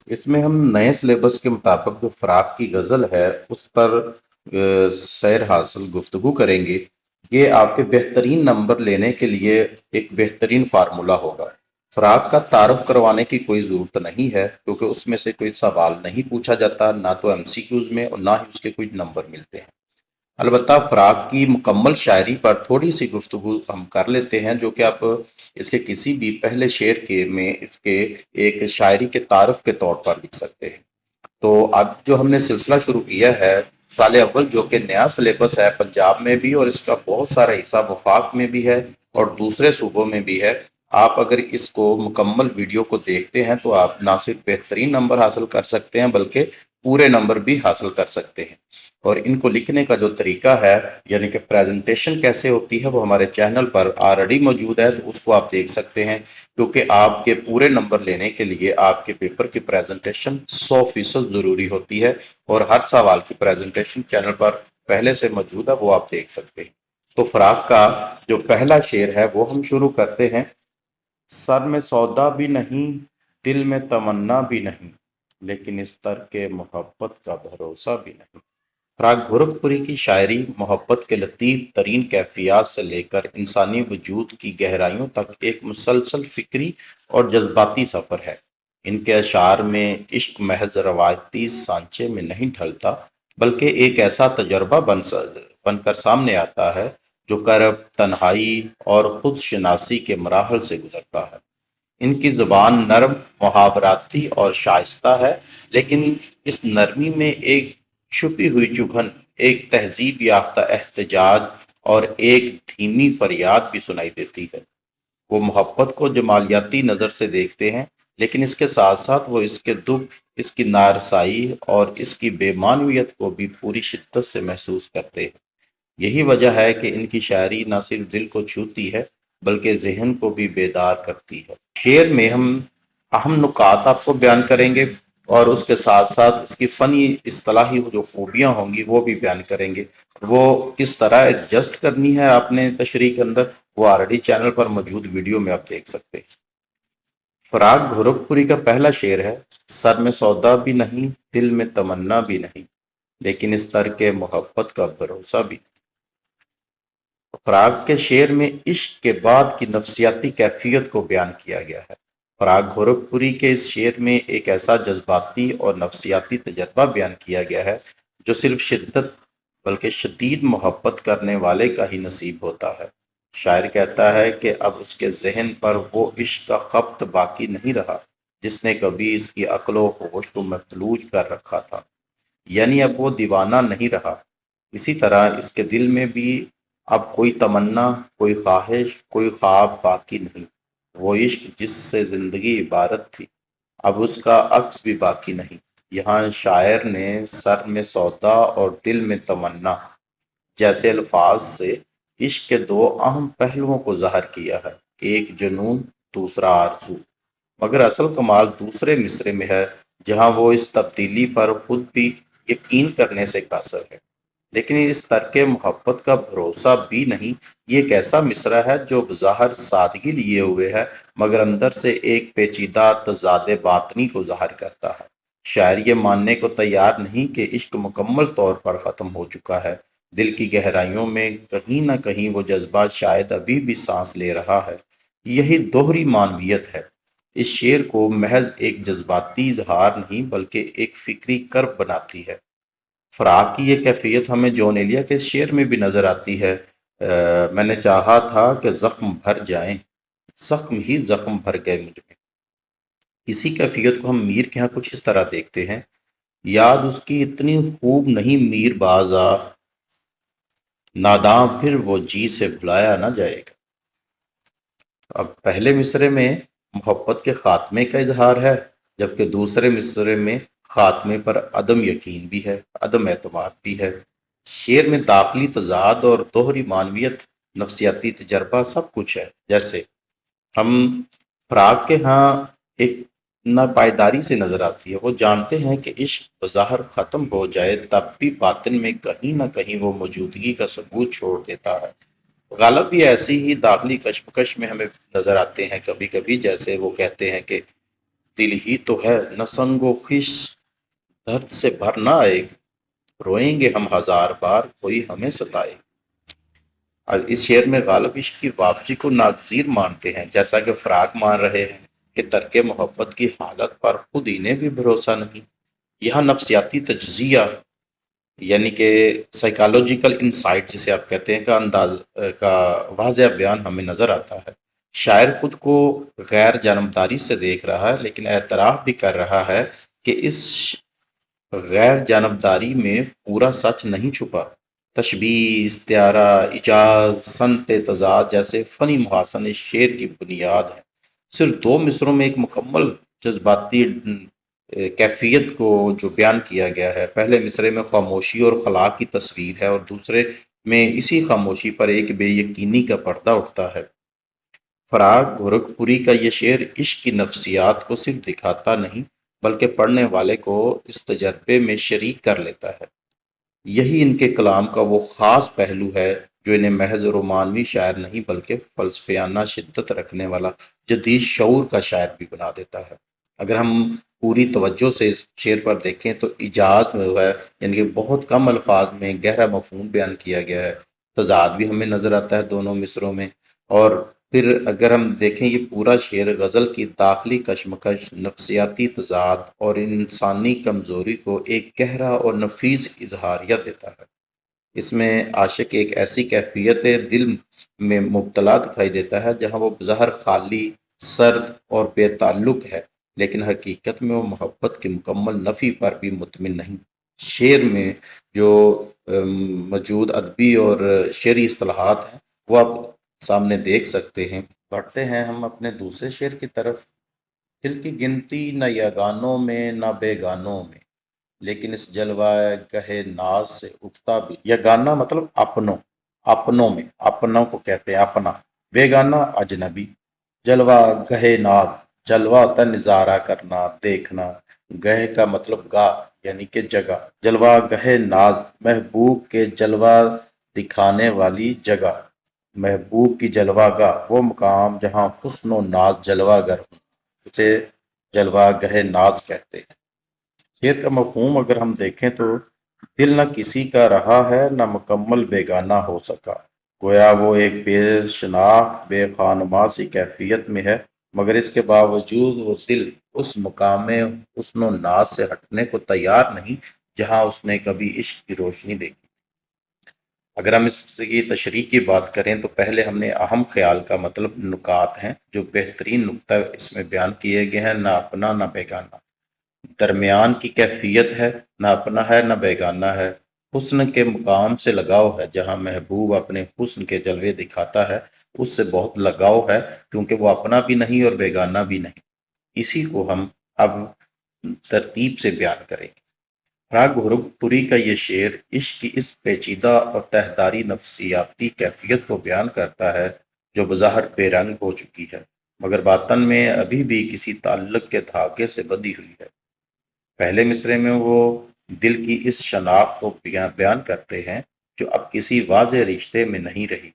इसमें हम नए सिलेबस के मुताबिक जो फराक की गज़ल है उस पर सैर हासिल गुफ्तगू करेंगे। ये आपके बेहतरीन नंबर लेने के लिए एक बेहतरीन फार्मूला होगा। फराक का तारुफ करवाने की कोई ज़रूरत नहीं है क्योंकि उसमें से कोई सवाल नहीं पूछा जाता, ना तो एमसीक्यूज में और ना ही उसके कोई नंबर मिलते हैं। अलबत्ता फ़राक की मुकम्मल शायरी पर थोड़ी सी गुफ्तगू हम कर लेते हैं, जो कि आप इसके किसी भी पहले शेर के में इसके एक शायरी के तारफ़ के तौर पर लिख सकते हैं। तो अब जो हमने सिलसिला शुरू किया है साल अव्वल, जो कि नया सिलेबस है पंजाब में भी और इसका बहुत सारा हिस्सा वफाक में भी है और दूसरे सूबों में भी है। आप अगर इसको मुकम्मल वीडियो को देखते हैं तो आप ना सिर्फ बेहतरीन नंबर हासिल कर सकते हैं बल्कि पूरे नंबर भी हासिल कर सकते हैं। और इनको लिखने का जो तरीका है, यानी कि प्रेजेंटेशन कैसे होती है, वो हमारे चैनल पर ऑलरेडी मौजूद है, तो उसको आप देख सकते हैं। क्योंकि आपके पूरे नंबर लेने के लिए आपके पेपर की प्रेजेंटेशन 100% जरूरी होती है और हर सवाल की प्रेजेंटेशन चैनल पर पहले से मौजूद है, वो आप देख सकते हैं। तो फराक का जो पहला शेर है वो हम शुरू करते हैं। सर में सौदा भी नहीं, दिल में तमन्ना भी नहीं, लेकिन इस तर के मोहब्बत का भरोसा भी नहीं। फराग गोरखपुरी की शायरी मोहब्बत के लतीफ़ तरीन कैफियत से लेकर इंसानी वजूद की गहराइयों तक एक मुसलसल फ़िक्री और जज़्बाती सफ़र है। इनके अशार में इश्क महज़ रवायती सांचे में नहीं ढलता, बल्कि एक ऐसा तजुर्बा बनकर सामने आता है जो करब, तन्हाई और खुद शनासी के मराहल से गुजरता है। इनकी ज़ुबान नरम, मुहावराती और शाइस्ता है, लेकिन इस नरमी में एक छुपी हुई चुभन, एक तहज़ीब याफ्ता एहतजाज और एक धीमी फरियाद भी सुनाई देती है। वो मोहब्बत को जमालियाती नज़र से देखते हैं, लेकिन इसके साथ-साथ वो इसके दुख, इसकी नारसाई और इसकी बेमानवियत को भी पूरी शिद्दत से महसूस करते हैं। यही वजह है कि इनकी शायरी न सिर्फ दिल को छूती है, बल्कि ज़हन को भी बेदार करती है। शेर में हम अहम नुकात आपको बयान करेंगे और उसके साथ साथ इसकी फ़नी इस्तिलाही जो खूबियाँ होंगी वो भी बयान करेंगे। वो किस तरह एडजस्ट करनी है आपने तशरीह के अंदर, वो ऑलरेडी चैनल पर मौजूद वीडियो में आप देख सकते हैं। फराग गोरखपुरी का पहला शेर है। सर में सौदा भी नहीं, दिल में तमन्ना भी नहीं, लेकिन इस तर के मोहब्बत का भरोसा भी। फराग के शेर में इश्क के बाद की नफसियाती कैफियत को बयान किया गया है। फराग गोरखपुरी के इस शेर में एक ऐसा जज्बाती और नफसियाती तजर्बा बयान किया गया है जो सिर्फ शिद्दत बल्कि शदीद मोहब्बत करने वाले का ही नसीब होता है। शायर कहता है कि अब उसके जहन पर वो इश्क का खप्त बाकी नहीं रहा जिसने कभी इसकी अक्लो होश को मफलूज कर रखा था। यानी अब वो दीवाना नहीं रहा। इसी तरह इसके दिल में भी अब कोई तमन्ना, कोई ख्वाहिश, कोई ख्वाब बाकी नहीं। वो इश्क जिससे जिंदगी इबारत थी, अब उसका अक्स भी बाकी नहीं। यहाँ शायर ने सर में सौदा और दिल में तमन्ना जैसे अल्फाज से इश्क के दो अहम पहलुओं को ज़ाहिर किया है, एक जुनून, दूसरा आरज़ू। मगर असल कमाल दूसरे मिसरे में है, जहाँ वो इस तब्दीली पर खुद भी यकीन करने से कासिर है। लेकिन इस तरके मोहब्बत का भरोसा भी नहीं। ये एक ऐसा मिसरा है जो बज़ाहिर सादगी लिए हुए है, मगर अंदर से एक पेचीदा तज़ाद बातनी को ज़ाहिर करता है। शायर ये मानने को तैयार नहीं कि इश्क मुकम्मल तौर पर ख़त्म हो चुका है। दिल की गहराइयों में कहीं न कहीं वो जज्बा शायद अभी भी सांस ले रहा है। यही दोहरी मानवियत है। इस शेर को महज एक जज्बाती इजहार नहीं बल्कि एक फिक्री कर्ब बनाती है। फराक की ये कैफियत हमें जॉन एलिया के इस शेर में भी नजर आती है। मैंने चाहा था कि जख्म भर जाएं, जख्म ही जख्म भर गए मुझ में। इसी कैफियत को हम मीर के यहाँ कुछ इस तरह देखते हैं। याद उसकी इतनी खूब नहीं मीर बाजा, नादां फिर वो जी से भुलाया ना जाएगा। अब पहले मिसरे में मोहब्बत के खात्मे का इजहार है, जबकि दूसरे मिसरे में खात्मे पर अदम यकीन भी है, अदम एतमाद भी है। शेर में दाखिली तजाद और दोहरी मानवियत, नफसियाती तजर्बा सब कुछ है। जैसे हम फराग के यहाँ एक नापायदारी से नजर आती है। वो जानते हैं कि इश्क बज़ाहिर खत्म हो जाए तब भी बातिन में कहीं ना कहीं वो मौजूदगी का सबूत छोड़ देता है। गालब भी ऐसी ही दाखिली कशमकश में हमें नजर आते हैं कभी कभी। जैसे वो कहते हैं कि दिल ही तो है न संगो खिस, दर्द से भर ना आएगी, रोएंगे हम हजार बार कोई हमें सताए। और इस शेर में गालिब इश्क की वापसी को नागजीर मानते हैं, जैसा कि फराक मान रहे हैं कि तर्क मोहब्बत की हालत पर खुद इन्हें भी भरोसा नहीं। यह नफ्सियाती तज्जिया यानी कि साइकोलॉजिकल इंसाइट जिसे आप कहते हैं का वाज़ह बयान हमें नजर आता है। शायर खुद को गैर जानबदारी से देख रहा है, लेकिन एतराफ भी कर रहा है कि इस गैर जानबदारी में पूरा सच नहीं छुपा। तशबीह, इस्तिआरा, इजाज, संत तजाद जैसे फनी मुहासन इस शेर की बुनियाद है। सिर्फ दो मिसरों में एक मुकम्मल जज्बाती कैफियत को जो बयान किया गया है। पहले मिसरे में खामोशी और खला की तस्वीर है और दूसरे में इसी खामोशी पर एक बेयकीनी का पर्दा उठता है। फराग गोरखपुरी का ये शेर इश्क की नफ्सियात को सिर्फ दिखाता नहीं, बल्कि पढ़ने वाले को इस तजर्बे में शरीक कर लेता है। यही इनके कलाम का वो खास पहलू है जो इन्हें महज रोमानवी शायर नहीं बल्कि फलसफियाना शिद्दत रखने वाला जदीद शऊर का शायर भी बना देता है। अगर हम पूरी तवज्जो से इस शेर पर देखें तो इजाज में है, यानी कि बहुत कम अल्फाज में गहरा मफहूम बयान किया गया है। तजाद भी हमें नजर आता है दोनों मिसरों में। और फिर अगर हम देखें ये पूरा शेर गजल की दाखिली कशमकश, नफ्सियाती तजाद और इंसानी कमजोरी को एक गहरा और नफीस इजहारिया देता है। इसमें आशिक एक ऐसी कैफियत दिल में मुब्तला दिखाई देता है जहां वो बज़ाहिर खाली, सर्द और बेताल्लुक है, लेकिन हकीकत में वो मोहब्बत की मुकम्मल नफी पर भी मुतमिन नहीं। शेर में जो मौजूद अदबी और शेरी इस्तिलाहात हैं वो आप सामने देख सकते हैं। बढ़ते हैं हम अपने दूसरे शेर की तरफ। दिल की गिनती न यगानों में न बेगानों में, लेकिन इस जलवा गहे नाज से उठता भी। यगाना मतलब अपनों, अपनों में, अपनों को कहते हैं अपना। बेगाना अजनबी। जलवा गहे नाज, जलवा होता है निजारा करना, देखना। गह का मतलब गा, यानी कि जगह। जलवा गहे नाज, महबूब के जलवा दिखाने वाली जगह। महबूब की जलवागाह, वो मुकाम जहाँ हुस्न नाज जलवागर हो, उसे जलवा गहे नाज कहते हैं। शेर का मफहूम अगर हम देखें तो दिल न किसी का रहा है न मुकम्मल बेगाना हो सका। गोया वो एक बेशनाख्त बेखानमा सी कैफियत में है, मगर इसके बावजूद वो दिल उस मुकाम में हुस्न नाज से हटने को तैयार नहीं जहां उसने कभी इश्क की रोशनी देखी। अगर हम इसकी तशरीह की बात करें तो पहले हमने अहम ख्याल का मतलब नुकात हैं जो बेहतरीन नुक्ता इसमें बयान किए गए हैं, ना अपना ना बेगाना। दरमियान की कैफियत है, ना अपना है ना बेगाना है। हुस्न के मुकाम से लगाव है, जहां महबूब अपने हुस्न के जलवे दिखाता है उससे बहुत लगाव है, क्योंकि वो अपना भी नहीं और बेगाना भी नहीं। इसी को हम अब तरतीब से बयान करेंगे। राग गोरखपुरी का ये शेर इश्क की इस पेचीदा और तहदारी नफ्सियाती कैफियत को बयान करता है जो बज़ाहिर बेरंग हो चुकी है, मगर बातन में अभी भी किसी ताल्लुक के धागे से बंधी हुई है। पहले मिसरे में वो दिल की इस शनाख्त को बयान करते हैं जो अब किसी वाज़ेह रिश्ते में नहीं रही।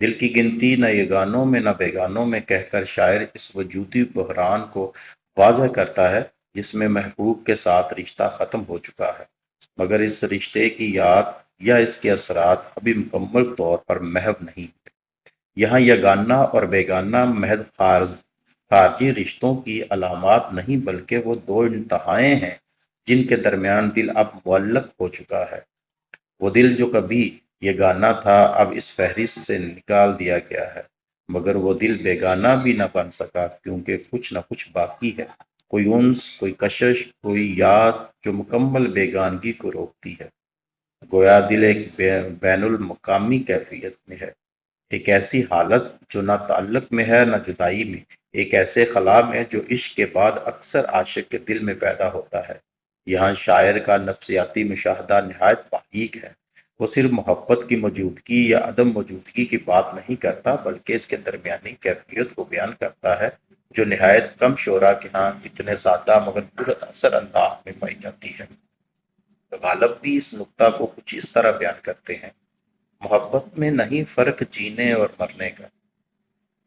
दिल की गिनती न यगानों में न बेगानों में कहकर शायर इस वजूदी बहरान को वाज़ह करता है जिसमें महबूब के साथ रिश्ता खत्म हो चुका है, मगर इस रिश्ते की याद या इसके असरात अभी मुकम्मल तौर पर महव नहीं है। यहाँ यगाना और बेगाना महज खारजी रिश्तों की अलामात नहीं, बल्कि वो दो इंतहाएं हैं जिनके दरमियान दिल अब मुअल्लक हो चुका है। वो दिल जो कभी यगाना था अब इस फहरिस्त से निकाल दिया गया है, मगर वो दिल बेगाना भी न बन सका क्योंकि कुछ न कुछ बाकी है। कोई उन्स, कोई कशिश, कोई याद जो मुकम्मल बेगानगी को रोकती है। गोया दिल एक बैनुल मकामी कैफियत में है, एक ऐसी हालत जो ना ताल्लुक में है ना जुदाई में, एक ऐसे खला में जो इश्क के बाद अक्सर आशिक के दिल में पैदा होता है। यहाँ शायर का नफ्सियाती मुशाहदा निहायत बारीक है। वो सिर्फ मोहब्बत की मौजूदगी या अदम मौजूदगी की बात नहीं करता, बल्कि इसके दरमियानी कैफियत को बयान करता है जो निहायत कम शोरा के यहाँ इतने सादा मगर पुरअसर अंदाज में पाई जाती है। तो गालिब भी इस नुक्ता को कुछ इस तरह बयान करते हैं। मोहब्बत में नहीं फर्क जीने और मरने का,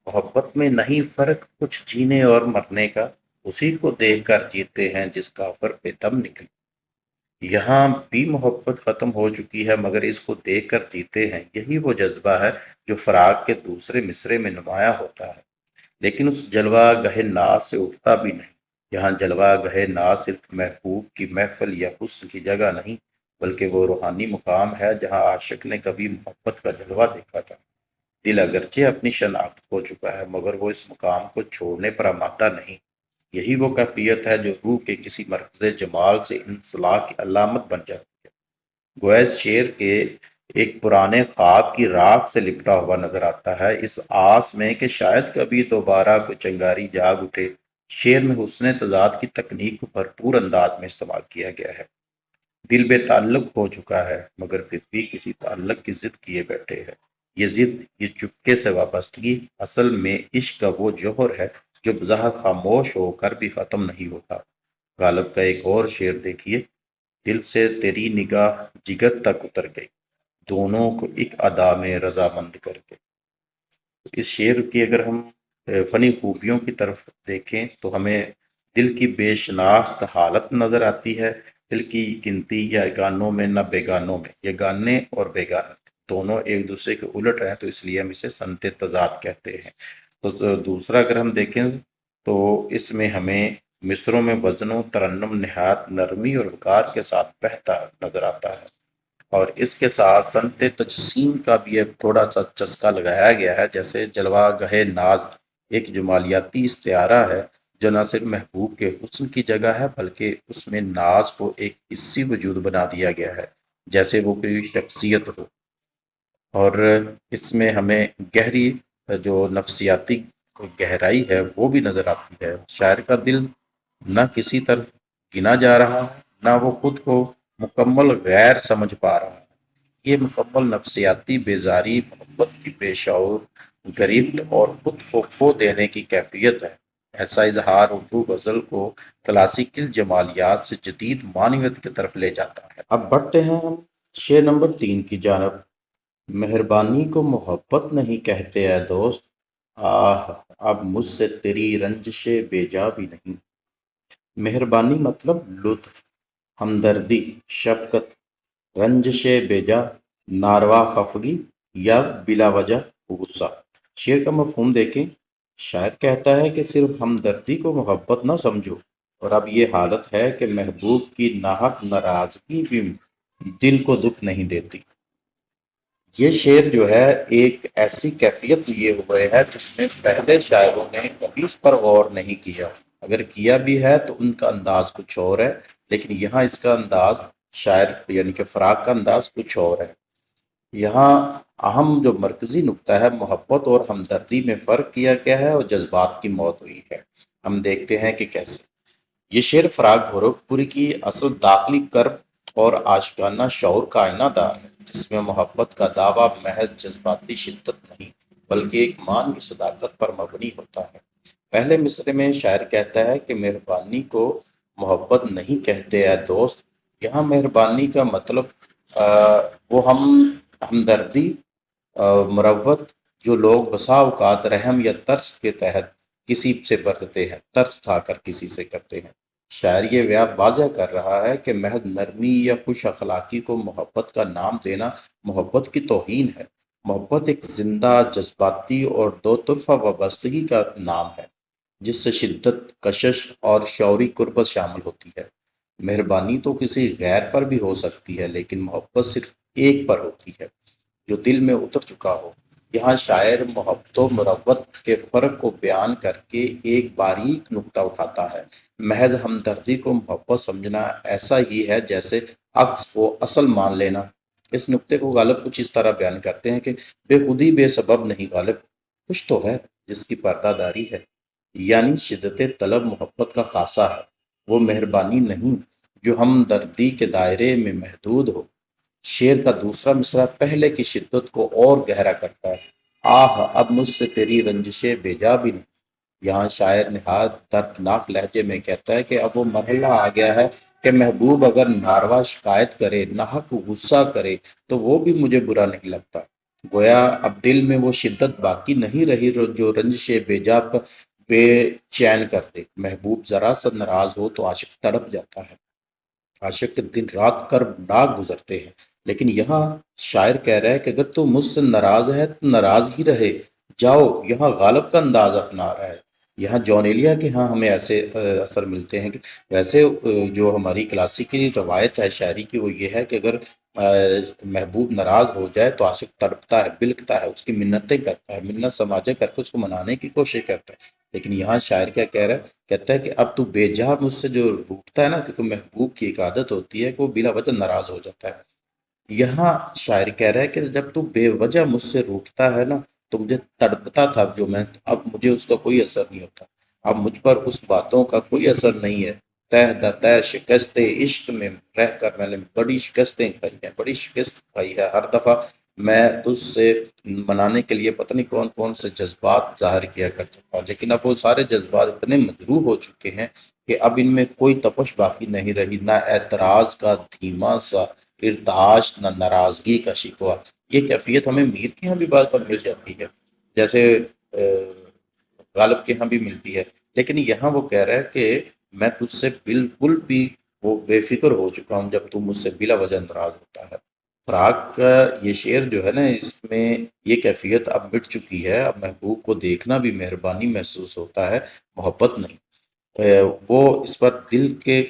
मोहब्बत में नहीं फर्क कुछ जीने और मरने का, اسی کو دیکھ کر جیتے ہیں جس کافر پہ دم نکلے۔ یہاں بھی محبت ختم ہو چکی ہے مگر اس کو دیکھ کر جیتے ہیں، یہی وہ جذبہ ہے جو فراق کے دوسرے مصرے میں نمایاں ہوتا ہے، لیکن اس جلوہ گہ ناز سے اٹھتا بھی نہیں۔ یہاں جلوہ گہ ناز صرف محبوب کی محفل یا حسن کی جگہ نہیں، بلکہ وہ روحانی مقام ہے جہاں عاشق نے کبھی محبت کا جلوہ دیکھا تھا۔ دل اگرچہ اپنی شناخت کھو چکا ہے مگر وہ اس مقام کو چھوڑنے پر آمادہ نہیں۔ یہی وہ کیفیت ہے جو روح کے کسی مرکز جمال سے انسلاخ کی علامت بن جاتی ہے۔ گویا اس شعر کے ایک پرانے خواب کی راکھ سے لپٹا ہوا نظر آتا ہے، اس آس میں کہ شاید کبھی دوبارہ کوئی چنگاری جاگ اٹھے۔ شعر میں حسن تضاد کی تکنیک کو بھرپور انداز میں استعمال کیا گیا ہے۔ دل بے تعلق ہو چکا ہے مگر پھر بھی کسی تعلق کی ضد کیے بیٹھے ہے۔ یہ ضد، یہ چپکے سے وابستگی، اصل میں عشق کا وہ جوہر ہے جو بظاہر خاموش ہو کر بھی ختم نہیں ہوتا۔ غالب کا ایک اور شعر دیکھیے: دل سے تیری نگاہ جگر تک اتر گئی، دونوں کو ایک ادا میں رضامند کر کے۔ اس شعر کی اگر ہم فنی خوبیوں کی طرف دیکھیں تو ہمیں دل کی بے شناخت حالت نظر آتی ہے۔ دل کی گنتی یا گانوں میں نہ بیگانوں میں، یہ گانے اور بیگانے دونوں ایک دوسرے کے الٹ ہیں، تو اس لیے ہم اسے سمت تضاد کہتے ہیں۔ تو دوسرا اگر ہم دیکھیں تو اس میں ہمیں مصروں میں وزن و ترنم نہایت نرمی اور وقار کے ساتھ بہتا نظر آتا ہے، اور اس کے ساتھ صنعت تجسیم کا بھی ایک تھوڑا سا چسکا لگایا گیا ہے، جیسے جلوہ گہ ناز ایک جمالیاتی استعارہ ہے جو نہ صرف محبوب کے حسن کی جگہ ہے بلکہ اس میں ناز کو ایک حصی وجود بنا دیا گیا ہے، جیسے وہ کوئی شخصیت ہو۔ اور اس میں ہمیں گہری جو نفسیاتی گہرائی ہے وہ بھی نظر آتی ہے۔ شاعر کا دل نہ کسی طرف گنا جا رہا ہے، نہ وہ خود کو مکمل غیر سمجھ پا رہا ہے۔ یہ مکمل نفسیاتی بیزاری، محبت کی بے شعور گرفت اور خود کو کھو دینے کی کیفیت ہے۔ ایسا اظہار اردو غزل کو کلاسیکل جمالیات سے جدید معنویت کی طرف لے جاتا ہے۔ اب بڑھتے ہیں ہم شعر نمبر 3 کی جانب۔ مہربانی کو محبت نہیں کہتے اے دوست، آہ اب مجھ سے تیری رنجش بے جا بھی نہیں۔ مہربانی مطلب لطف، ہمدردی، شفقت، رنجش بے جا، ناروا خفگی یا بلا وجہ غصہ۔ شعر کا مفہوم دیکھیں، شاعر کہتا ہے کہ صرف ہمدردی کو محبت نہ سمجھو، اور اب یہ حالت ہے کہ محبوب کی ناحق ناراضگی بھی دل کو دکھ نہیں دیتی۔ یہ شعر جو ہے ایک ایسی کیفیت لیے ہوئے ہے جس میں پہلے شاعروں نے کبھی اس پر غور نہیں کیا، اگر کیا بھی ہے تو ان کا انداز کچھ اور ہے، لیکن یہاں اس کا انداز، شاعر یعنی کہ فراق کا انداز کچھ اور ہے۔ یہاں اہم جو مرکزی نقطہ ہے، محبت اور ہمدردی میں فرق کیا گیا ہے اور جذبات کی موت ہوئی ہے۔ ہم دیکھتے ہیں کہ کیسے یہ شعر فراق گورکھپوری کی اصل داخلی کرب اور عاشقانہ شعور کا آئینہ دار ہے، جس میں محبت کا دعویٰ محض جذباتی شدت نہیں بلکہ ایک معنوی صداقت پر مبنی ہوتا ہے۔ پہلے مصرے میں شاعر کہتا ہے کہ مہربانی کو محبت نہیں کہتے اے دوست۔ یہاں مہربانی کا مطلب وہ ہمدردی، مروت جو لوگ بسا اوقات رحم یا ترس کے تحت کسی سے برتتے ہیں، ترس کھا کر کسی سے کرتے ہیں۔ شاعر یہ واضح کر رہا ہے کہ محض نرمی یا خوش اخلاقی کو محبت کا نام دینا محبت کی توہین ہے۔ محبت ایک زندہ، جذباتی اور دو طرفہ وابستگی کا نام ہے، جس سے شدت، کشش اور شعوری قربت شامل ہوتی ہے۔ مہربانی تو کسی غیر پر بھی ہو سکتی ہے، لیکن محبت صرف ایک پر ہوتی ہے جو دل میں اتر چکا ہو۔ یہاں شاعر محبت و مروت کے فرق کو بیان کر کے ایک باریک نکتہ اٹھاتا ہے۔ محض ہمدردی کو محبت سمجھنا ایسا ہی ہے جیسے عکس کو اصل مان لینا۔ اس نکتے کو غالب کچھ اس طرح بیان کرتے ہیں کہ بے خودی بے سبب نہیں غالب، کچھ تو ہے جس کی پردہ داری ہے، یعنی شدت طلب محبت کا خاصہ ہے، وہ مہربانی نہیں جو ہمدردی کے دائرے میں محدود ہو۔ شعر کا دوسرا مصرع پہلے کی شدت کو اور گہرا کرتا ہے: آہ اب مجھ سے تیری رنجشیں بے جا بھی نہیں۔ یہاں شاعر نہایت دردناک لہجے میں کہتا ہے کہ اب وہ مرحلہ آ گیا ہے کہ محبوب اگر ناروا شکایت کرے، ناحق غصہ کرے تو وہ بھی مجھے برا نہیں لگتا۔ گویا اب دل میں وہ شدت باقی نہیں رہی جو رنجش بے جا بے چین کر دے۔ محبوب ذرا سا ناراض ہو تو عاشق تڑپ جاتا ہے، عاشق کے دن رات کربناک گزرتے ہیں۔ لیکن یہاں شاعر کہہ رہا ہے کہ اگر تو مجھ سے ناراض ہے تو ناراض ہی رہے جاؤ، یہاں غالب کا انداز اپنا رہا ہے۔ یہاں جون ایلیا کے ہاں ہمیں ایسے اثر ملتے ہیں کہ ویسے جو ہماری کلاسیکی روایت ہے شاعری کی وہ یہ ہے کہ اگر محبوب ناراض ہو جائے تو عاشق تڑپتا ہے، بلکتا ہے، اس کی منتیں کرتا ہے، منت سماجے کر کے اس کو منانے کی کوشش کرتا ہے۔ لیکن یہاں شاعر کیا کہہ رہا ہے، کہتا ہے کہ اب تو بے جا مجھ سے جو روٹتا ہے نا، کیونکہ محبوب کی ایک عادت ہوتی ہے کہ وہ بلا وجہ ناراض ہو جاتا ہے۔ یہاں شاعر کہہ رہا ہے کہ جب تو بے وجہ مجھ سے روٹتا ہے نا تو مجھے تڑپتا تھا جو میں، اب مجھے اس کا کوئی اثر نہیں ہوتا، اب مجھ پر اس باتوں کا کوئی اثر نہیں ہے۔ تہ در تہ شکست عشق میں رہ کر میں نے بڑی شکستیں کھائی ہیں، بڑی شکست کھائی ہے، ہر دفعہ میں تجھ سے منانے کے لیے پتہ نہیں کون کون سے جذبات ظاہر کیا کرتا تھا، لیکن اب وہ سارے جذبات اتنے مجروح ہو چکے ہیں کہ اب ان میں کوئی تپش باقی نہیں رہی، نہ اعتراض کا دھیما سا ارتعاش، نہ ناراضگی کا شکوہ۔ یہ کیفیت ہمیں میر کے یہاں بھی بعض پر مل جاتی ہے، جیسے غالب کے یہاں بھی ملتی ہے، لیکن یہاں وہ کہہ رہا ہے کہ میں تجھ سے بالکل بھی وہ بے فکر ہو چکا ہوں جب تم مجھ سے بلا وجہ ناراض ہوتا ہے۔ فراق کا یہ شعر جو ہے نا، اس میں یہ کیفیت اب مٹ چکی ہے، اب محبوب کو دیکھنا بھی مہربانی محسوس ہوتا ہے، محبت نہیں۔ وہ اس پر دل کے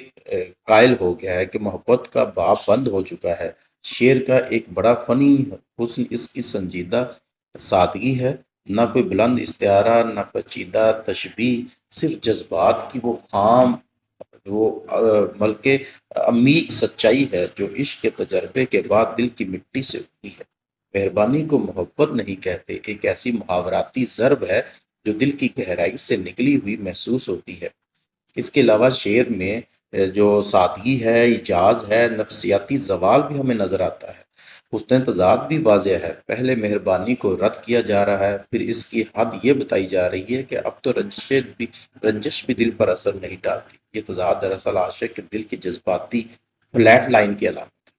قائل ہو گیا ہے کہ محبت کا باب بند ہو چکا ہے۔ شعر کا ایک بڑا فنی حسن اس کی سنجیدہ سادگی ہے، نہ کوئی بلند استعارہ، نہ پیچیدہ تشبیہ، صرف جذبات کی وہ خام، وہ بلکہ عمیق سچائی ہے جو عشق کے تجربے کے بعد دل کی مٹی سے اٹھتی ہے۔ مہربانی کو محبت نہیں کہتے، ایک ایسی محاوراتی ضرب ہے جو دل کی گہرائی سے نکلی ہوئی محسوس ہوتی ہے۔ اس کے علاوہ شعر میں جو سادگی ہے، اجاز ہے، نفسیاتی زوال بھی ہمیں نظر آتا ہے۔ حسن تضاد بھی واضح ہے، پہلے مہربانی کو رد کیا جا رہا ہے، پھر اس کی حد یہ بتائی جا رہی ہے کہ اب تو رنجش بھی دل پر اثر نہیں ڈالتی۔ یہ تضاد دراصل عاشق کے دل کی جذباتی فلیٹ لائن کی علامت،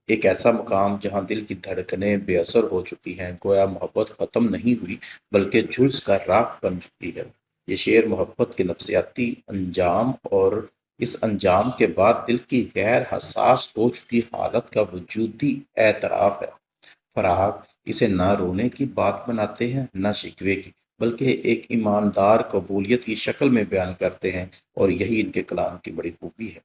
ایک ایسا مقام جہاں دل کی دھڑکنیں بے اثر ہو چکی ہیں، گویا محبت ختم نہیں ہوئی بلکہ جھلس کر راکھ بن چکی ہے۔ یہ شعر محبت کے نفسیاتی انجام اور اس انجام کے بعد دل کی غیر حساس ہو چکی حالت کا وجودی اعتراف ہے۔ فراق اسے نہ رونے کی بات بناتے ہیں، نہ شکوے کی، بلکہ ایک ایماندار قبولیت کی شکل میں بیان کرتے ہیں، اور یہی ان کے کلام کی بڑی خوبی ہے۔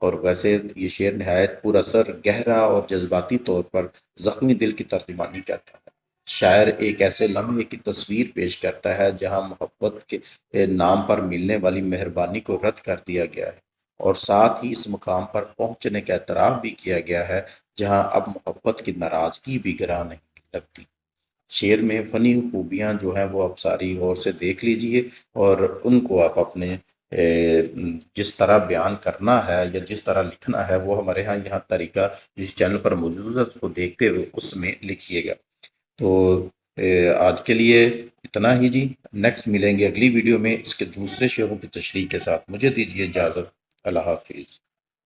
اور ویسے یہ شعر نہایت پر اثر، گہرا اور جذباتی طور پر زخمی دل کی ترجمانی کرتا ہے۔ شاعر ایک ایسے لمحے کی تصویر پیش کرتا ہے جہاں محبت کے نام پر ملنے والی مہربانی کو رد کر دیا گیا ہے، اور ساتھ ہی اس مقام پر پہنچنے کا اعتراف بھی کیا گیا ہے جہاں اب محبت کی ناراضگی بھی گراں نہیں لگتی۔ شعر میں فنی خوبیاں جو ہیں وہ آپ ساری غور سے دیکھ لیجئے، اور ان کو آپ اپنے جس طرح بیان کرنا ہے یا جس طرح لکھنا ہے وہ ہمارے ہاں یہاں طریقہ جس چینل پر موجود ہے اس کو دیکھتے ہوئے اس میں لکھیے گا۔ تو آج کے لیے اتنا ہی جی، نیکسٹ ملیں گے اگلی ویڈیو میں اس کے دوسرے شعروں کی تشریح کے ساتھ۔ مجھے دیجیے اجازت، اللہ حافظ۔